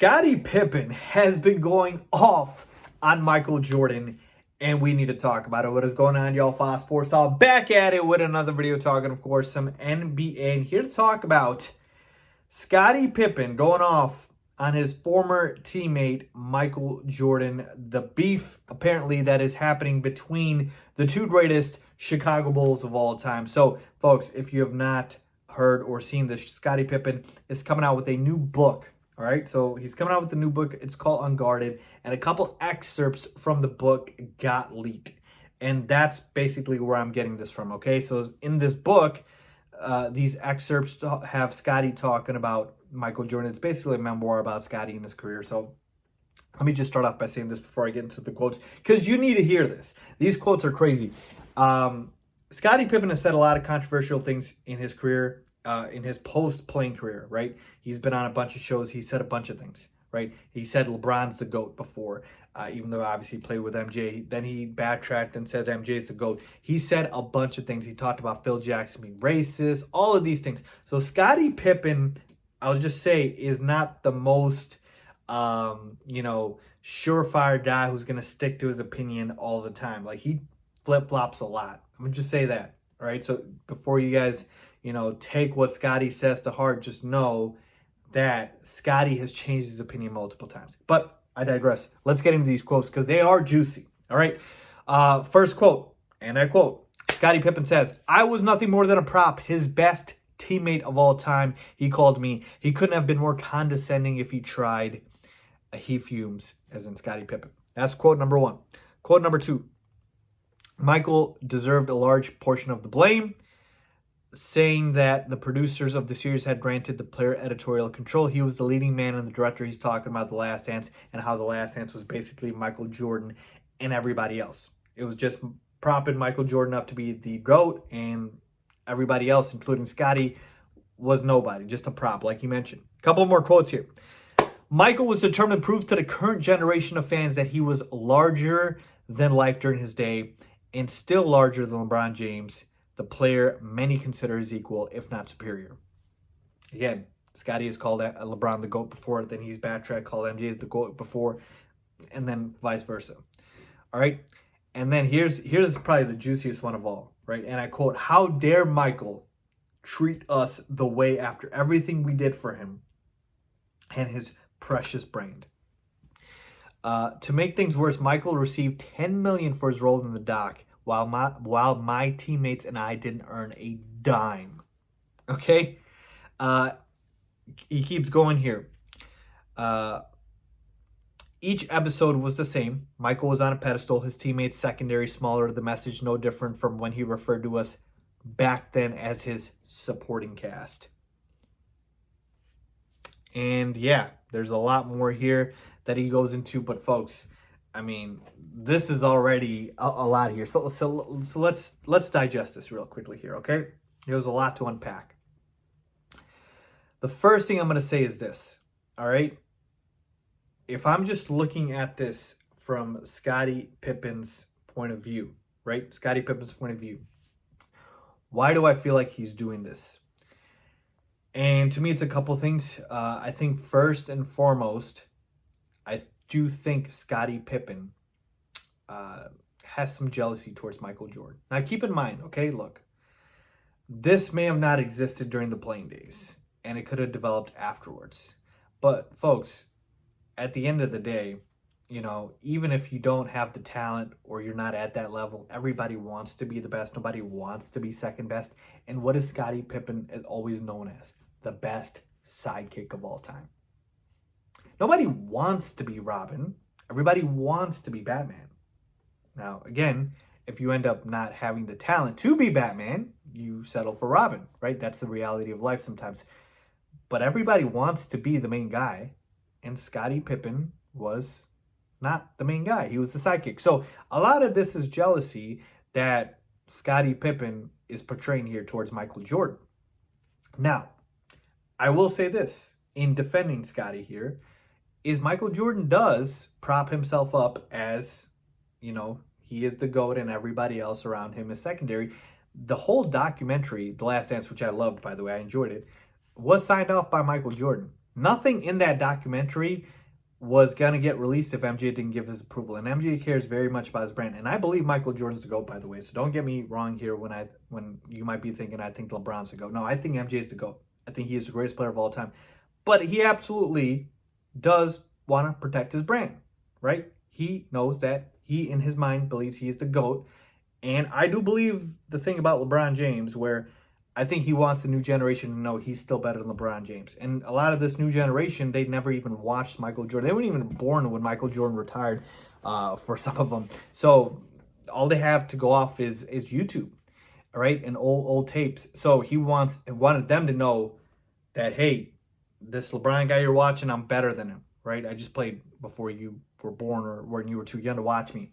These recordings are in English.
Scottie Pippen has been going off on Michael Jordan, and we need to talk about it. What is going on, y'all? Fox Sports Talk back at it with another video talking, of course, some NBA. And here to talk about Scottie Pippen going off on his former teammate, Michael Jordan. The beef, apparently, that is happening between the two greatest Chicago Bulls of all time. So, folks, if you have not heard or seen this, Scottie Pippen is coming out with a new book. All right, so he's coming out with a new book. It's called Unguarded, and a couple excerpts from the book got leaked. And that's basically where I'm getting this from, okay? So in this book, these excerpts have Scottie talking about Michael Jordan. It's basically a memoir about Scottie and his career. So let me just start off by saying this before I get into the quotes, because you need to hear this. These quotes are crazy. Scottie Pippen has said a lot of controversial things in his career, in his post-playing career, right? He's been on a bunch of shows. He said a bunch of things, right? He said LeBron's the GOAT before, even though obviously he played with MJ. Then he backtracked and says MJ's the GOAT. He said a bunch of things. He talked about Phil Jackson being racist, all of these things. So Scottie Pippen, I'll just say, is not the most, surefire guy who's going to stick to his opinion all the time. Like, he flip-flops a lot. I'm going to just say that, all right? So before you guys, take what Scottie says to heart, just know that Scottie has changed his opinion multiple times. But I digress. Let's get into these quotes because they are juicy, all right? First quote, and I quote, Scottie Pippen says, "I was nothing more than a prop, his best teammate of all time. He called me. He couldn't have been more condescending if he tried. He fumes," as in Scottie Pippen. That's quote number one. Quote number two, Michael deserved a large portion of the blame, saying that the producers of the series had granted the player editorial control. He was the leading man and the director. He's talking about The Last Dance and how The Last Dance was basically Michael Jordan and everybody else. It was just propping Michael Jordan up to be the GOAT, and everybody else, including Scottie, was nobody, just a prop, like you mentioned. A couple more quotes here. Michael was determined to prove to the current generation of fans that he was larger than life during his day and still larger than LeBron James, the player many consider his equal, if not superior. Again, Scottie has called LeBron the GOAT before, then he's backtracked, called MJ the GOAT before, and then vice versa. All right? And then here's probably the juiciest one of all, right? And I quote, "How dare Michael treat us the way after everything we did for him and his precious brain." To make things worse, Michael received $10 million for his role in the doc, while my teammates and I didn't earn a dime. Okay? He keeps going here. Each episode was the same. Michael was on a pedestal. His teammates secondary, smaller. The message no different from when he referred to us back then as his supporting cast. And yeah, there's a lot more here that he goes into. But folks, I mean, this is already a lot here. So let's digest this real quickly here, okay? There's a lot to unpack. The first thing I'm going to say is this, all right? If I'm just looking at this from Scottie Pippen's point of view, right? Scottie Pippen's point of view, why do I feel like he's doing this? And to me, it's a couple things. I think first and foremost, I do think Scottie Pippen has some jealousy towards Michael Jordan. Now, keep in mind, okay, look, this may have not existed during the playing days, and it could have developed afterwards. But, folks, at the end of the day, even if you don't have the talent or you're not at that level, everybody wants to be the best. Nobody wants to be second best. And what is Scottie Pippen always known as? The best sidekick of all time. Nobody wants to be Robin. Everybody wants to be Batman. Now, again, if you end up not having the talent to be Batman, you settle for Robin, right? That's the reality of life sometimes. But everybody wants to be the main guy, and Scottie Pippen was not the main guy. He was the sidekick. So a lot of this is jealousy that Scottie Pippen is portraying here towards Michael Jordan. Now, I will say this, in defending Scottie here, is Michael Jordan does prop himself up as, he is the GOAT and everybody else around him is secondary. The whole documentary, The Last Dance, which I loved, by the way, I enjoyed it, was signed off by Michael Jordan. Nothing in that documentary was going to get released if MJ didn't give his approval. And MJ cares very much about his brand. And I believe Michael Jordan's the GOAT, by the way. So don't get me wrong here when you might be thinking I think LeBron's the GOAT. No, I think MJ is the GOAT. I think he is the greatest player of all time. But he absolutely does want to protect his brand, right? He knows that he, in his mind, believes he is the GOAT. And I do believe the thing about LeBron James where I think he wants the new generation to know he's still better than LeBron James. And a lot of this new generation, they never even watched Michael Jordan. They weren't even born when Michael Jordan retired for some of them. So all they have to go off is YouTube, all right, and old tapes. So he wanted them to know that, hey, this LeBron guy you're watching, I'm better than him, right? I just played before you were born or when you were too young to watch me.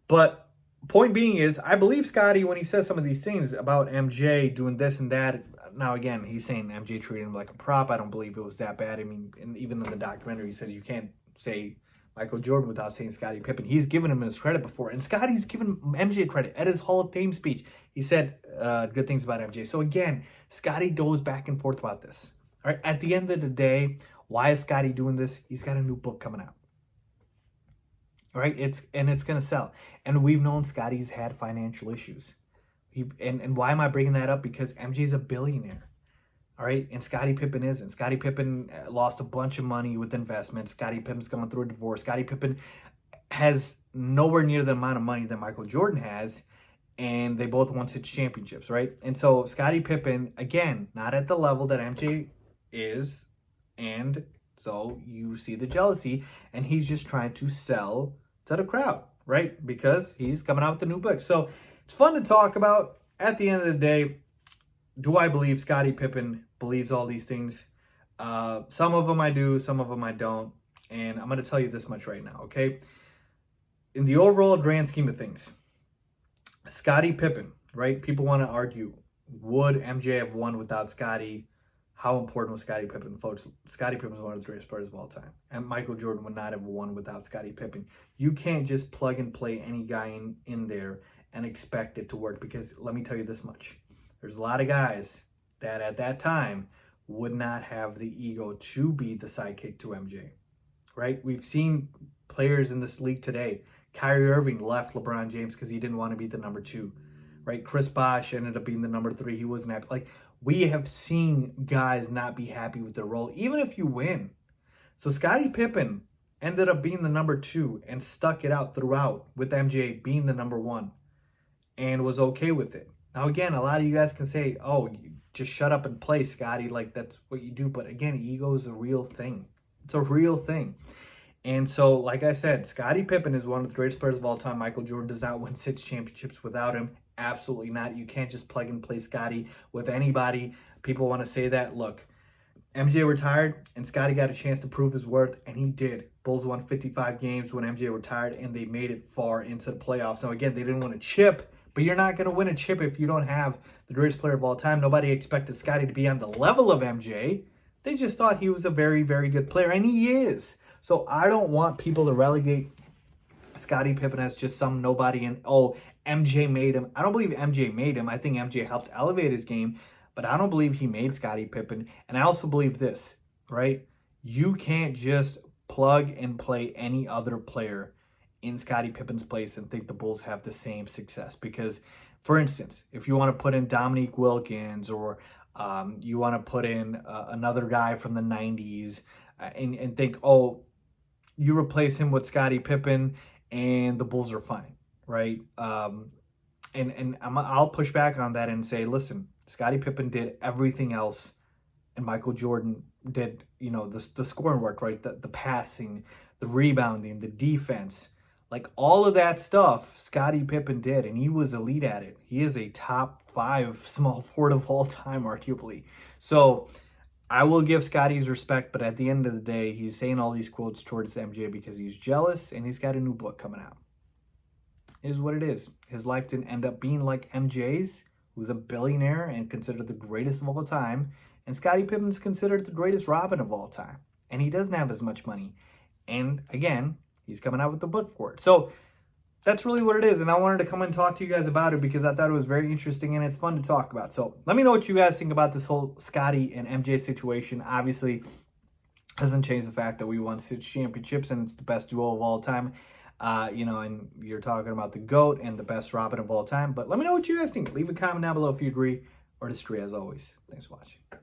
But point being is, I believe Scottie when he says some of these things about MJ doing this and that. Now, again, he's saying MJ treated him like a prop. I don't believe it was that bad. I mean, and even in the documentary, he says you can't say Michael Jordan without saying Scottie Pippen. He's given him his credit before. And Scottie's given MJ credit at his Hall of Fame speech. He said good things about MJ. So, again, Scottie goes back and forth about this. All right, at the end of the day, why is Scottie doing this? He's got a new book coming out. All right, it's going to sell. And we've known Scottie's had financial issues. And why am I bringing that up? Because MJ's a billionaire. All right, and Scottie Pippen isn't. Scottie Pippen lost a bunch of money with investments. Scottie Pippen's going through a divorce. Scottie Pippen has nowhere near the amount of money that Michael Jordan has. And they both won 6 championships, right? And so Scottie Pippen, again, not at the level that MJ is. And so you see the jealousy. And he's just trying to sell to the crowd, right? Because he's coming out with a new book. So it's fun to talk about. At the end of the day, do I believe Scottie Pippen believes all these things? Some of them I do, some of them I don't. And I'm going to tell you this much right now, okay? In the overall grand scheme of things, Scottie Pippen, right? People want to argue, would MJ have won without Scottie? How important was Scottie Pippen? Folks, Scottie Pippen was one of the greatest players of all time. And Michael Jordan would not have won without Scottie Pippen. You can't just plug and play any guy in there and expect it to work. Because let me tell you this much. There's a lot of guys that at that time would not have the ego to be the sidekick to MJ, right? We've seen players in this league today. Kyrie Irving left LeBron James because he didn't want to be the number 2, right? Chris Bosh ended up being the number 3. He wasn't happy. Like, we have seen guys not be happy with their role, even if you win. So Scottie Pippen ended up being the number 2 and stuck it out throughout with MJ being the number 1 and was okay with it. Now, again, a lot of you guys can say, oh, you just shut up and play, Scottie. Like, that's what you do. But again, ego is a real thing. It's a real thing. And so, like I said, Scottie Pippen is one of the greatest players of all time. Michael Jordan does not win 6 championships without him. Absolutely not. You can't just plug and play Scottie with anybody. People want to say that. Look, MJ retired, and Scottie got a chance to prove his worth, and he did. Bulls won 55 games when MJ retired, and they made it far into the playoffs. Now, again, they didn't win a chip, but you're not going to win a chip if you don't have the greatest player of all time. Nobody expected Scottie to be on the level of MJ. They just thought he was a very, very good player, and he is. So I don't want people to relegate Scottie Pippen as just some nobody and, oh, MJ made him. I don't believe MJ made him. I think MJ helped elevate his game, but I don't believe he made Scottie Pippen. And I also believe this, right? You can't just plug and play any other player in Scottie Pippen's place and think the Bulls have the same success. Because, for instance, if you want to put in Dominique Wilkins or you want to put in another guy from the 90s and think, oh, you replace him with Scottie Pippen and the Bulls are fine, right? And I'll push back on that and say, listen, Scottie Pippen did everything else and Michael Jordan did, the scoring work, right? The passing, the rebounding, the defense. Like, all of that stuff Scottie Pippen did, and he was elite at it. He is a top 5 small forward of all time, arguably. So I will give Scottie his respect, but at the end of the day, he's saying all these quotes towards MJ because he's jealous, and he's got a new book coming out. It is what it is. His life didn't end up being like MJ's, who's a billionaire and considered the greatest of all time, and Scottie Pippen's considered the greatest Robin of all time, and he doesn't have as much money. And again, he's coming out with the book for it. So that's really what it is. And I wanted to come and talk to you guys about it because I thought it was very interesting and it's fun to talk about. So let me know what you guys think about this whole Scottie and MJ situation. Obviously, Doesn't change the fact that we won 6 championships and it's the best duo of all time. And you're talking about the GOAT and the best Robin of all time. But let me know what you guys think. Leave a comment down below if you agree or disagree, as always. Thanks for watching.